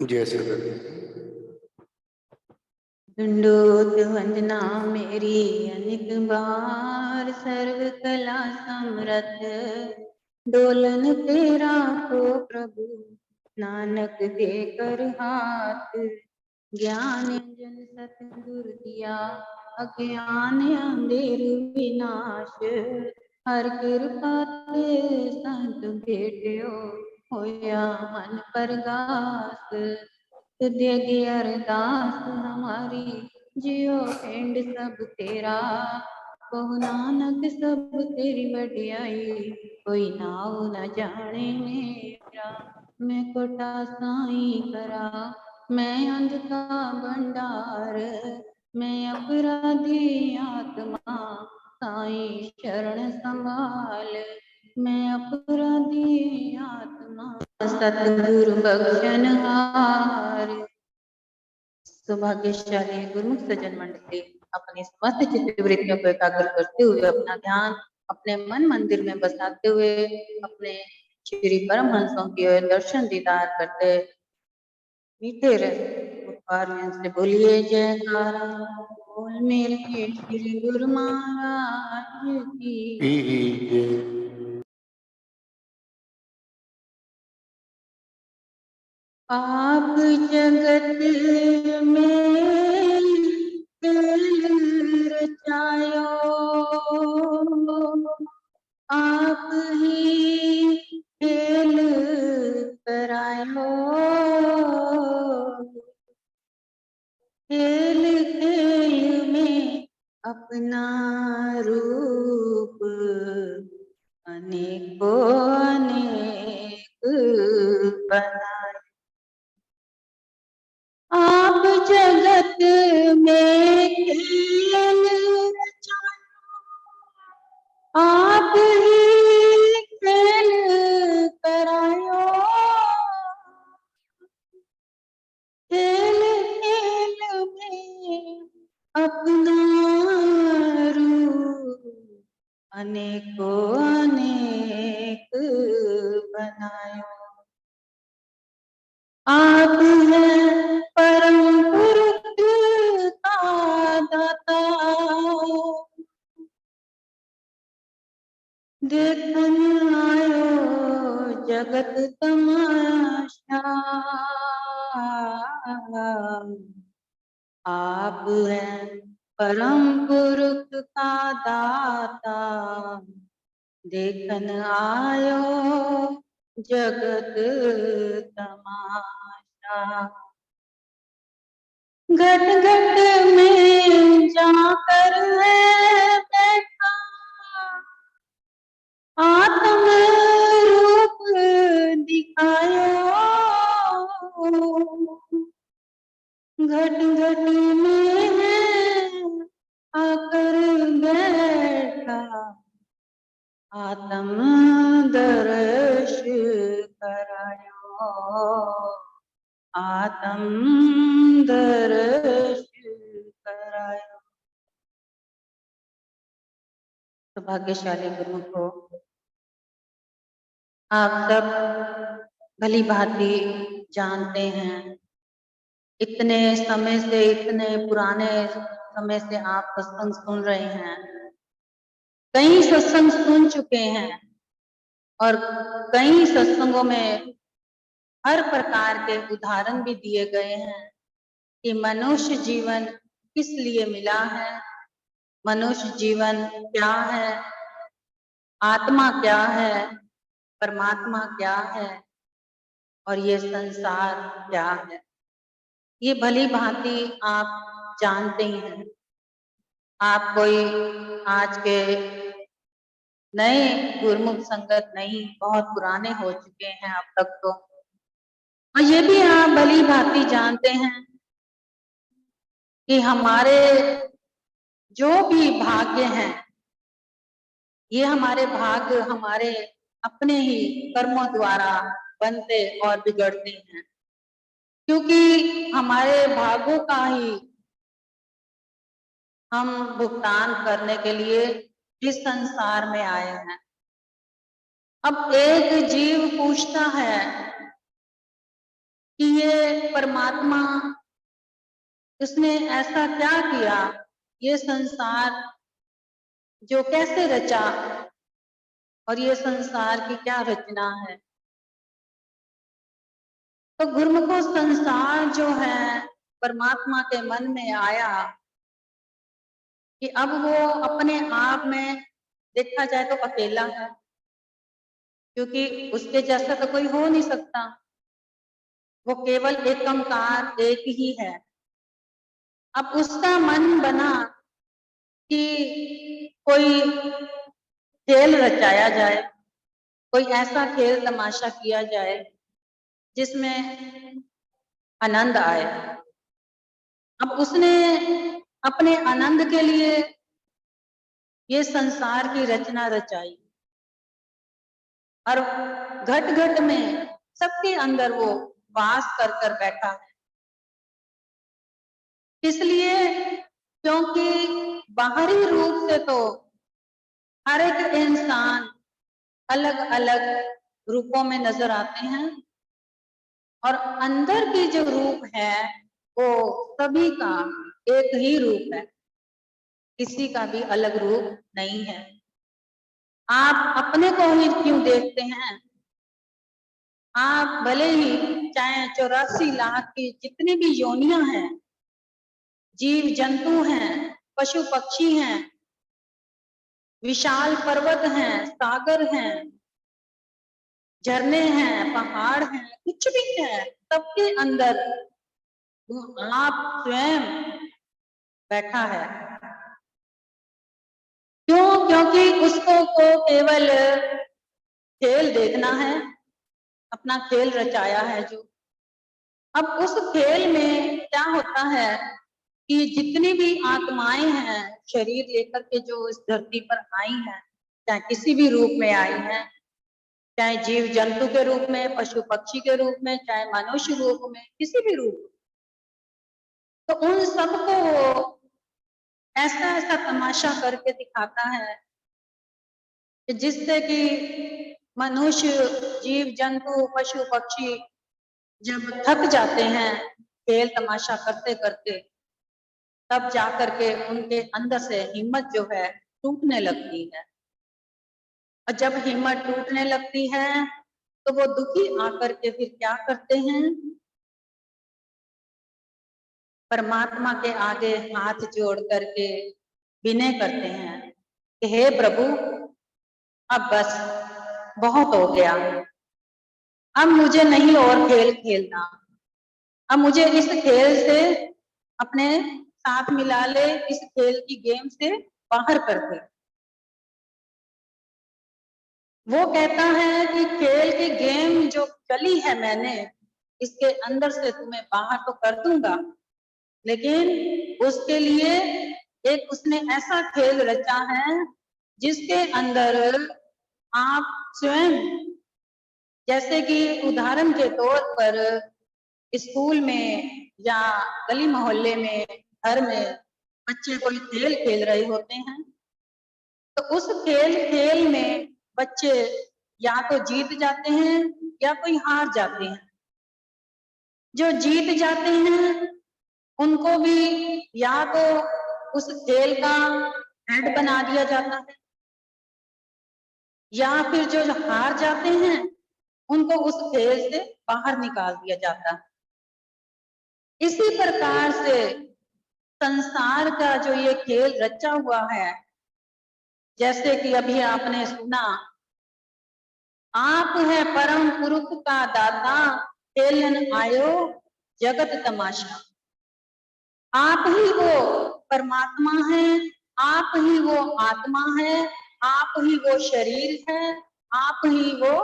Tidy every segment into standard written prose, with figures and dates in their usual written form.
जय सदन। दंडोत वंदना मेरी अनिक बार, सर्व कला समरथ डोलन तेरा हो प्रभु, नानक दे कर हाथ। ज्ञान जन सतगुरु दिया, अज्ञान अंधेर विनाश। हर कृपा ते संत भेटियो, होया मन परगास। तुझे अरदास हमारी, जियो पिंड सब तेरा। बहु नानक सब तेरी वडियाई, कोई नाव न जाने मेरा। मैं कोटा साईं करा, मैं अंध का भंडार। मैं अपराधी आत्मा, साईं शरण संभाल। मैं अपराधी आत्मा, सतगुरु बख्शनहार। सौभाग्यशाली गुरुमुख सज्जन मंडली अपनी समस्त चित्तवृत्तियों को एकाग्र करते हुए, अपना ध्यान अपने मन मंदिर में बसाते हुए, अपने श्री परमहंसों की ओर दर्शन दीदार करते मीठे रस से बोलिए जयकारा। बोल मेरे श्री गुरु महाराज की। आप जगत में खेल रचायो, आप ही खेल करायो। खेल खेल में अपना रूप, अनेको अनेक बनाए। आप जगत में खेल रचायो, आप ही खेल करायो। खेल खेल में अपना रूप, अनेको अनेक बनायो। आप हैं परम पुरख का दाता, देखन आयो जगत तमाशा। आप हैं परम पुरख का दाता, देखन आयो जगत तमाशा। घट घट में जाकर है बैठा, आत्म रूप दिखायो। घट घट में है आकर बैठा, आत्म दर्श करायो। आत्म दर्श करायो। सौभाग्यशाली गुरुमुखो, आप सब भली भांति जानते हैं, इतने समय से, इतने पुराने समय से आप सत्संग सुन रहे हैं। कई सत्संग सुन चुके हैं और कई सत्संगों में हर प्रकार के उदाहरण भी दिए गए हैं कि मनुष्य जीवन किस लिए मिला है, मनुष्य जीवन क्या है, आत्मा क्या है, परमात्मा क्या है और ये संसार क्या है। ये भली भांति आप जानते ही हैं। आप कोई आज के नए गुरुमुख संगत नहीं, बहुत पुराने हो चुके हैं अब तक तो। और ये भी आप भली भांति जानते हैं कि हमारे जो भी भाग्य हैं, ये हमारे भाग्य हमारे अपने ही कर्मों द्वारा बनते और बिगड़ते हैं, क्योंकि हमारे भाग्यों का ही हम भुगतान करने के लिए इस संसार में आए हैं। अब एक जीव पूछता है कि ये परमात्मा उसने ऐसा क्या किया, ये संसार जो कैसे रचा और ये संसार की क्या रचना है। तो गुरुमुखो संसार जो है परमात्मा के मन में आया कि अब वो अपने आप में देखा जाए तो अकेला है, क्योंकि उसके जैसा तो कोई हो नहीं सकता। वो केवल एकंकार एक ही है। अब उसका मन बना कि कोई खेल रचाया जाए, कोई ऐसा खेल तमाशा किया जाए जिसमें आनंद आए। अब उसने अपने आनंद के लिए ये संसार की रचना रचाई और घट घट में सबके अंदर वो वास कर कर बैठा है। इसलिए क्योंकि बाहरी रूप से तो हर एक इंसान अलग अलग रूपों में नजर आते हैं और अंदर की जो रूप है वो सभी का एक ही रूप है, किसी का भी अलग रूप नहीं है। आप अपने को ही क्यों देखते हैं? आप भले ही चाहे 84 लाख की जितनी भी योनियां हैं, जीव जंतु हैं, पशु पक्षी हैं, विशाल पर्वत हैं, सागर हैं, झरने हैं, पहाड़ हैं, कुछ भी है, सबके अंदर वो आप स्वयं बैठा है। क्यों? क्योंकि उसको तो केवल खेल देखना है, अपना खेल रचाया है जो। अब उस खेल में क्या होता है कि जितनी भी आत्माएं हैं शरीर लेकर के जो इस धरती पर आई हैं, चाहे किसी भी रूप में आई हैं, चाहे जीव जंतु के रूप में, पशु पक्षी के रूप में, चाहे मनुष्य रूप में, किसी भी रूप, तो उन सबको वो ऐसा ऐसा तमाशा करके दिखाता है कि जिससे कि मनुष्य, जीव जंतु, पशु पक्षी जब थक जाते हैं खेल तमाशा करते करते, तब जाकर के उनके अंदर से हिम्मत जो है टूटने लगती है। और जब हिम्मत टूटने लगती है तो वो दुखी आकर के फिर क्या करते हैं? परमात्मा के आगे हाथ जोड़ करके विनय करते हैं कि हे प्रभु, अब बस बहुत हो गया, अब मुझे नहीं और खेल खेलना, अब मुझे इस खेल से अपने साथ मिला ले, इस खेल की गेम से बाहर कर दे। वो कहता है कि खेल की गेम जो चली है मैंने, इसके अंदर से तुम्हें बाहर तो कर दूंगा, लेकिन उसके लिए एक उसने ऐसा खेल रचा है जिसके अंदर आप स्वयं, जैसे कि उदाहरण के तौर पर स्कूल में या गली मोहल्ले में, घर में बच्चे कोई खेल खेल रहे होते हैं, तो उस खेल में बच्चे या तो जीत जाते हैं या कोई हार जाते हैं। जो जीत जाते हैं उनको भी या तो उस खेल का हेड बना दिया जाता है, या फिर जो हार जाते हैं उनको उस खेल से बाहर निकाल दिया जाता है। इसी प्रकार से संसार का जो ये खेल रचा हुआ है, जैसे कि अभी आपने सुना, आप है परम पुरुष का दाता, खेलन आयो जगत तमाशा। आप ही वो परमात्मा है, आप ही वो आत्मा है, आप ही वो शरीर है, आप ही वो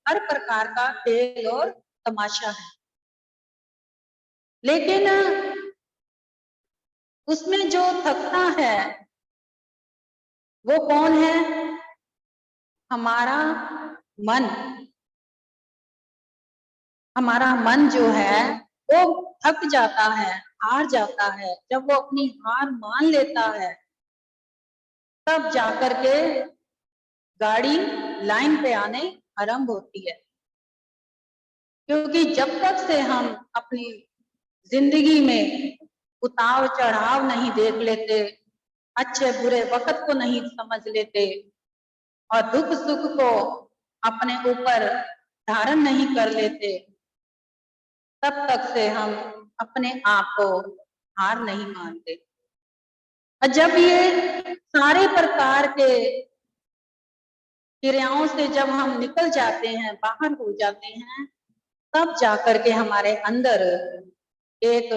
हर प्रकार का खेल और तमाशा है। लेकिन उसमें जो थकता है वो कौन है? हमारा मन। हमारा मन जो है वो थक जाता है, हार जाता है। जब वो अपनी हार मान लेता है तब जाकर के गाड़ी लाइन पे आने आरंभ होती है। क्योंकि जब तक से हम अपनी जिंदगी में उतार चढ़ाव नहीं देख लेते, अच्छे बुरे वक्त को नहीं समझ लेते और दुख सुख को अपने ऊपर धारण नहीं कर लेते, तब तक से हम अपने आप को हार नहीं मानते। और जब ये सारे प्रकार के क्रियाओं से जब हम निकल जाते हैं, बाहर हो जाते हैं, तब जाकर के हमारे अंदर एक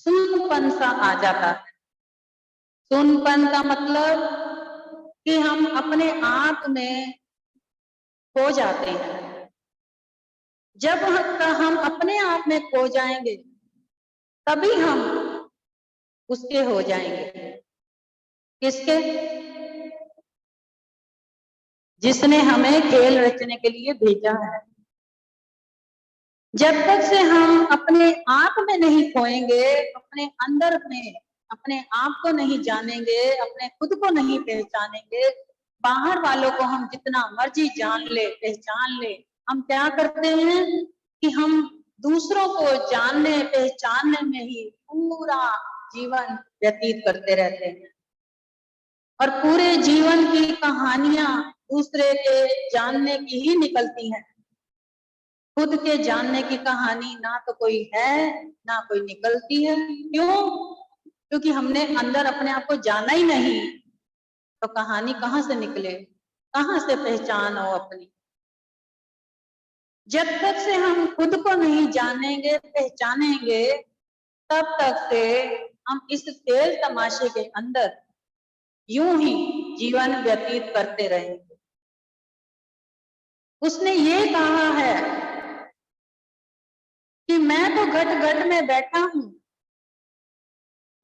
सुन्नपन सा आ जाता है। सुन्नपन का मतलब कि हम अपने आप में खो जाते हैं। जब हम अपने आप में खो जाएंगे, तभी हम उसके हो जाएंगे। किसके? जिसने हमें खेल रचने के लिए भेजा है। जब तक से हम अपने आप में नहीं खोएंगे, अपने अंदर में अपने आप को नहीं जानेंगे, अपने खुद को नहीं पहचानेंगे, बाहर वालों को हम जितना मर्जी जान ले, पहचान ले, हम क्या करते हैं कि हम दूसरों को जानने पहचानने में ही पूरा जीवन व्यतीत करते रहते हैं और पूरे जीवन की कहानियां दूसरे के जानने की ही निकलती हैं। खुद के जानने की कहानी ना तो कोई है, ना कोई निकलती है। क्यों? क्योंकि हमने अंदर अपने आप को जाना ही नहीं, तो कहानी कहाँ से निकले, कहाँ से पहचान हो अपनी। जब तक से हम खुद को नहीं जानेंगे, पहचानेंगे, तब तक से हम इस खेल तमाशे के अंदर यूं ही जीवन व्यतीत करते रहेंगे। उसने ये कहा है कि मैं तो घट घट में बैठा हूं,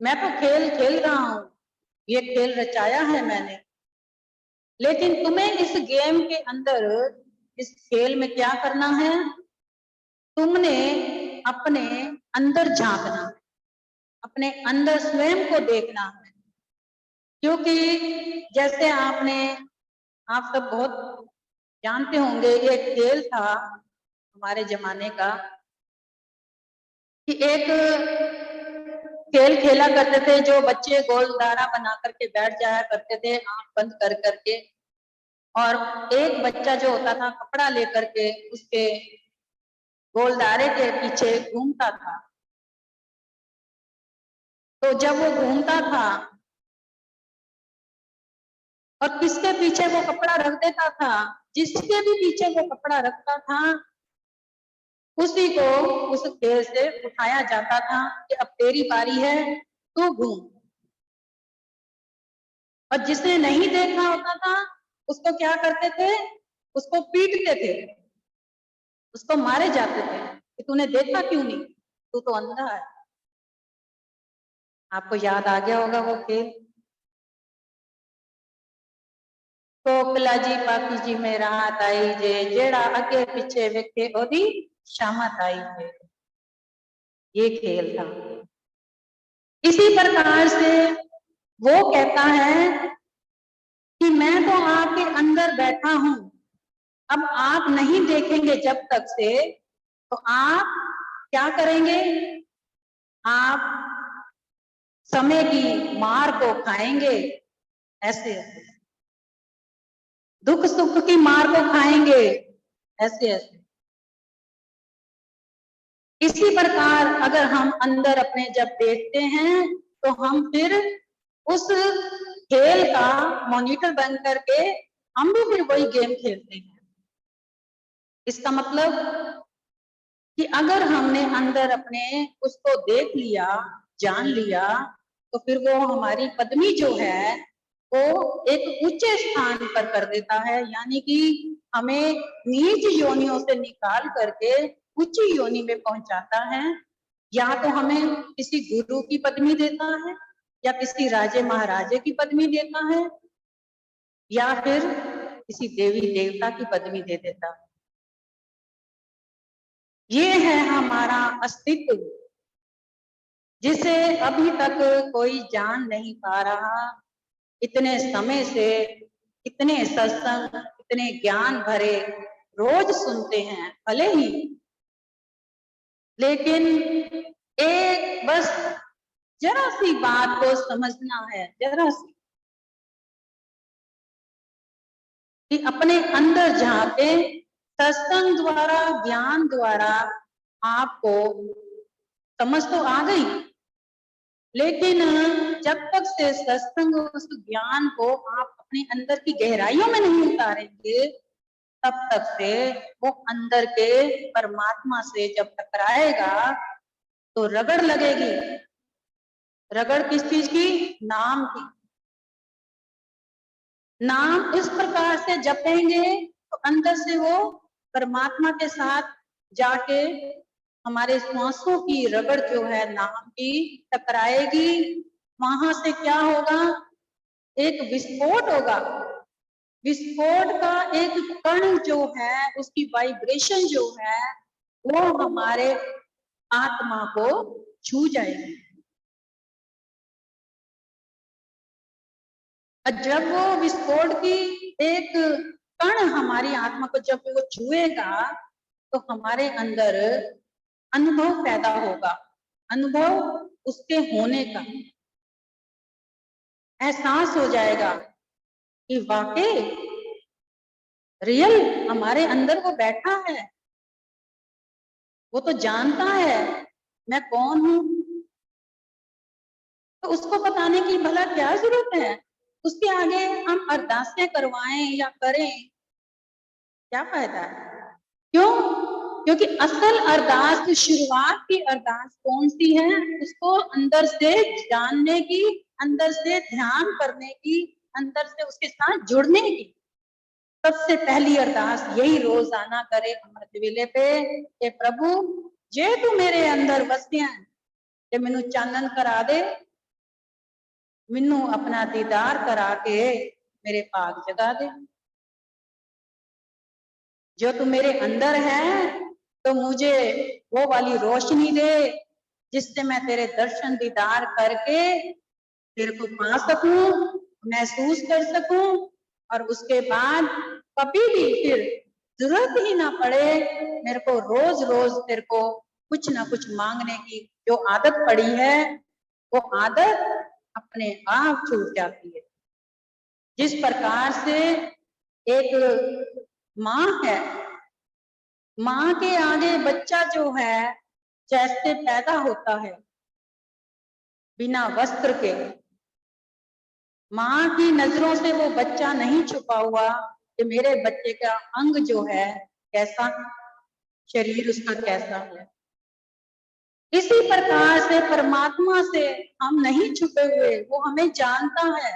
मैं तो खेल खेल रहा हूं, ये खेल रचाया है मैंने, लेकिन तुम्हें इस गेम के अंदर, इस खेल में क्या करना है? तुमने अपने अंदर झांकना है, अपने अंदर स्वयं को देखना है। क्योंकि जैसे आप सब बहुत जानते होंगे, ये खेल था हमारे जमाने का कि एक खेल खेला करते थे, जो बच्चे गोलदारा बना करके बैठ जाया करते थे आंख बंद कर करके, और एक बच्चा जो होता था कपड़ा लेकर के उसके गोलदारे के पीछे घूमता था। तो जब वो घूमता था और किसके पीछे वो कपड़ा रख देता था, जिसके भी पीछे वो कपड़ा रखता था, उसी को उस खेल से उठाया जाता था कि अब तेरी बारी है, तू घूम। और जिसने नहीं देखा होता था उसको क्या करते थे? उसको पीटते थे, उसको मारे जाते थे कि तूने देखा क्यों नहीं, तू तो अंधा है। आपको याद आ गया होगा वो खेल। कोकला जी पाखी जी में रात आई जे, जेड़ा अगे पीछे वेखे ओदी शामत आई जे। ये खेल था। इसी प्रकार से वो कहता है कि मैं तो आपके अंदर बैठा हूं, अब आप नहीं देखेंगे जब तक से, तो आप क्या करेंगे? आप समय की मार को खाएंगे, ऐसे ऐसे दुख सुख की मार को खाएंगे, ऐसे ऐसे। इसी प्रकार अगर हम अंदर अपने जब देखते हैं, तो हम फिर उस खेल का मॉनिटर बन करके हम भी फिर वही गेम खेलते हैं। इसका मतलब कि अगर हमने अंदर अपने उसको देख लिया, जान लिया, तो फिर वो हमारी पद्मी जो है वो एक ऊंचे स्थान पर कर देता है, यानी कि हमें नीच योनियों से निकाल करके ऊंची योनि में पहुंचाता है। या तो हमें किसी गुरु की पदवी देता है, या किसी राजे महाराजे की पदवी देता है, या फिर किसी देवी देवता की पदवी दे देता है। ये है हमारा अस्तित्व, जिसे अभी तक कोई जान नहीं पा रहा। इतने समय से, इतने सत्संग, इतने ज्ञान भरे रोज सुनते हैं भले ही, लेकिन एक बस जरा सी बात को समझना है, जरा सी, कि अपने अंदर झांके। सत्संग द्वारा, ज्ञान द्वारा आपको समझ तो आ गई, लेकिन जब तक से सत्संग उस ज्ञान को आप अपने अंदर की गहराइयों में नहीं उतारेंगे, तब तक से वो अंदर के परमात्मा से जब टकराएगा तो रगड़ लगेगी। रगड़ किस चीज की? नाम की। नाम इस प्रकार से जपेंगे तो अंदर से वो परमात्मा के साथ जाके हमारे श्वासों की रगड़ जो है नाम की टकराएगी। वहां से क्या होगा? एक विस्फोट होगा। विस्फोट का एक कण जो है, उसकी वाइब्रेशन जो है, वो हमारे आत्मा को छू जाएगी। जब वो विस्फोट की एक कण हमारी आत्मा को जब वो छुएगा तो हमारे अंदर अनुभव पैदा होगा। अनुभव उसके होने का एहसास हो जाएगा कि वाकई रियल हमारे अंदर वो बैठा है, वो तो जानता है मैं कौन हूं। तो उसको बताने की भला क्या जरूरत है? उसके आगे हम अरदासें करवाएं या करें, क्या फायदा है? क्यों? क्योंकि असल अरदास, शुरुआत की अरदास कौन सी है? उसको अंदर से जानने की, अंदर से ध्यान करने की, अंदर से उसके साथ जुड़ने की। सबसे पहली अरदास यही रोजाना करे अमृत वेले पे कि प्रभु जे तू मेरे अंदर वसिया ते मैनू चानन करा दे, मैनू अपना दीदार करा के मेरे भाग जगा दे। जो तू मेरे अंदर है तो मुझे वो वाली रोशनी दे जिससे मैं तेरे दर्शन दीदार करके तेरे को पा सकूं, महसूस कर सकूं, और उसके बाद कभी भी फिर जरूरत ही ना पड़े मेरे को रोज रोज तेरे को कुछ ना कुछ मांगने की। जो आदत पड़ी है वो आदत अपने आप छूट जाती है। जिस प्रकार से एक माँ है, माँ के आगे बच्चा जो है जैसे पैदा होता है बिना वस्त्र के, माँ की नजरों से वो बच्चा नहीं छुपा हुआ कि मेरे बच्चे का अंग जो है कैसा, शरीर उसका कैसा है। इसी प्रकार से परमात्मा से हम नहीं छुपे हुए, वो हमें जानता है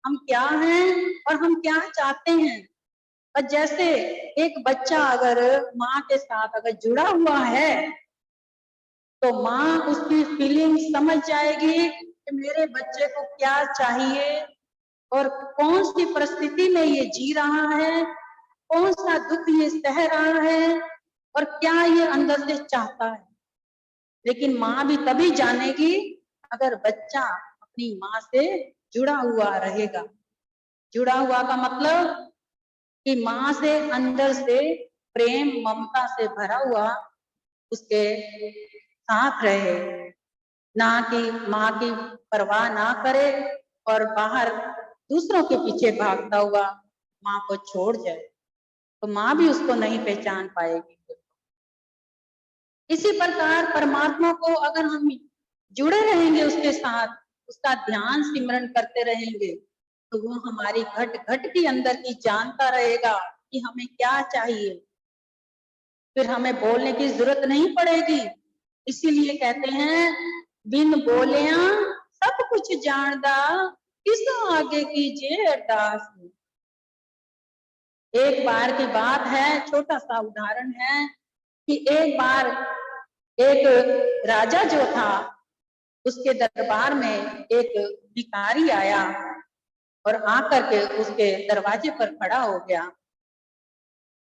हम क्या हैं और हम क्या चाहते हैं। और जैसे एक बच्चा अगर माँ के साथ अगर जुड़ा हुआ है तो माँ उसकी फीलिंग समझ जाएगी कि मेरे बच्चे को क्या चाहिए और कौन सी परिस्थिति में ये जी रहा है, कौन सा दुख ये सह रहा है और क्या ये अंदर से चाहता है। लेकिन माँ भी तभी जानेगी अगर बच्चा अपनी माँ से जुड़ा हुआ रहेगा। जुड़ा हुआ का मतलब कि माँ से अंदर से प्रेम ममता से भरा हुआ उसके साथ रहे, ना कि माँ की परवाह ना करे और बाहर दूसरों के पीछे भागता हुआ माँ को छोड़ जाए, तो माँ भी उसको नहीं पहचान पाएगी। इसी प्रकार परमात्मा को अगर हम जुड़े रहेंगे उसके साथ, उसका ध्यान सिमरन करते रहेंगे, तो वो हमारी घट घट के अंदर की जानता रहेगा कि हमें क्या चाहिए। फिर हमें बोलने की जरूरत नहीं पड़ेगी। इसीलिए कहते हैं बिन बोलिया सब कुछ जानदा, किस आगे कीजिए अरदास। एक बार की बात है, छोटा सा उदाहरण है कि एक बार एक राजा जो था उसके दरबार में एक भिखारी आया और आकर के उसके दरवाजे पर खड़ा हो गया।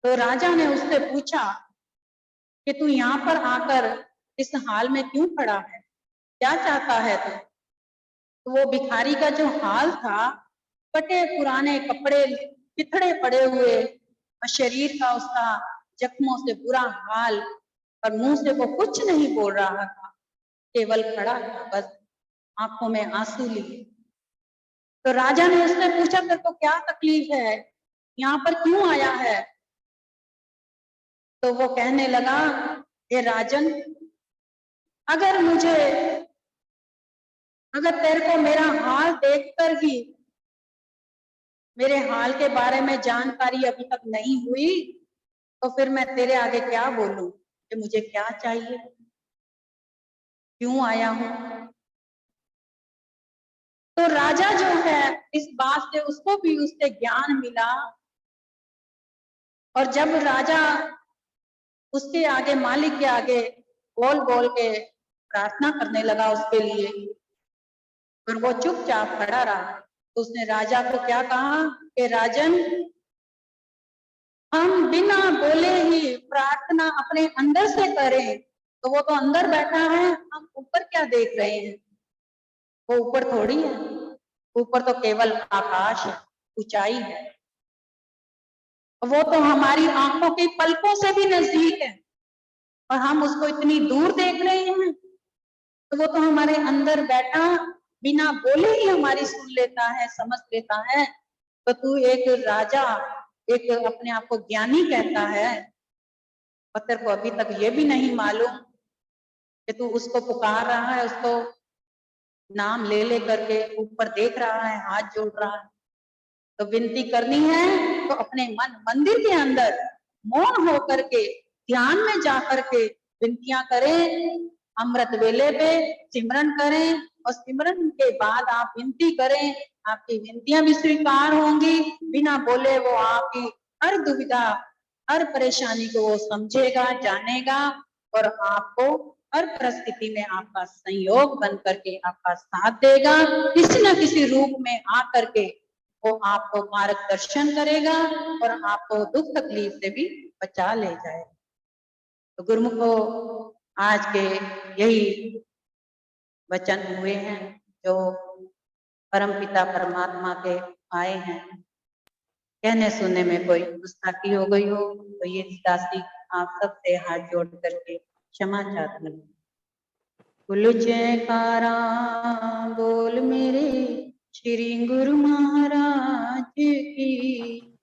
तो राजा ने उससे पूछा कि तू यहाँ पर आकर इस हाल में क्यों खड़ा है, क्या चाहता है तू? तो वो भिखारी का जो हाल था, कटे पुराने कपड़े, बिखरे पड़े हुए, शरीर का उसका जख्मों से बुरा हाल, और मुंह से वो कुछ नहीं बोल रहा था, केवल खड़ा था बस, आंखों में आंसू लिए। तो राजा ने उससे पूछा, तेरे को क्या तकलीफ है, यहाँ पर क्यों आया है? तो वो कहने लगा, हे राजन, अगर तेरे को मेरा हाल देखकर ही मेरे हाल के बारे में जानकारी अभी तक नहीं हुई, तो फिर मैं तेरे आगे क्या बोलूं कि मुझे क्या चाहिए, क्यों आया हूं? तो राजा जो है, इस बात से उसको भी उससे ज्ञान मिला, और जब राजा उसके आगे, मालिक के आगे बोल बोल के प्रार्थना करने लगा उसके लिए, और वो चुपचाप खड़ा रहा, तो उसने राजा को क्या कहा कि राजन, हम बिना बोले ही प्रार्थना अपने अंदर से करें, तो वो तो अंदर बैठा है, हम ऊपर क्या देख रहे हैं? वो ऊपर थोड़ी है, ऊपर तो केवल आकाश है, ऊंचाई है, वो तो हमारी आंखों की पलकों से भी नजदीक है, और हम उसको इतनी दूर देख रहे हैं। तो वो तो हमारे अंदर बैठा बिना बोले ही हमारी सुन लेता है, समझ लेता है। तो तू एक राजा, एक अपने आप को ज्ञानी कहता है, और तेरे को अभी तक ये भी नहीं मालूम कि तू उसको पुकार रहा है, उसको नाम ले ले करके ऊपर देख रहा है, हाथ जोड़ रहा है। तो विनती करनी है तो अपने मन मंदिर के अंदर मौन होकर के, ध्यान में जा करके विनतियां करें, अमृत वेले पे सिमरन करें, और सिमरन के बाद आप विनती करें, आपकी विनतियां भी स्वीकार होंगी। बिना बोले वो आपकी हर दुविधा, हर परेशानी को वो समझेगा, जानेगा, और आपको हर परिस्थिति में आपका संयोग बन करके आपका साथ देगा, किसी न किसी रूप में आकर के वो आपको मार्गदर्शन करेगा, और आपको दुख तकलीफ से भी बचा ले जाएगा। तो गुरुमुखो, आज के यही वचन हुए हैं जो परमपिता परमात्मा के आए हैं। कहने सुनने में कोई गुस्ताखी हो गई हो तो ये दासी आप सबसे हाथ जोड़ करके क्षमा चाहती हूँ। बोलो जयकारा बोल मेरे श्री गुरु महाराज की।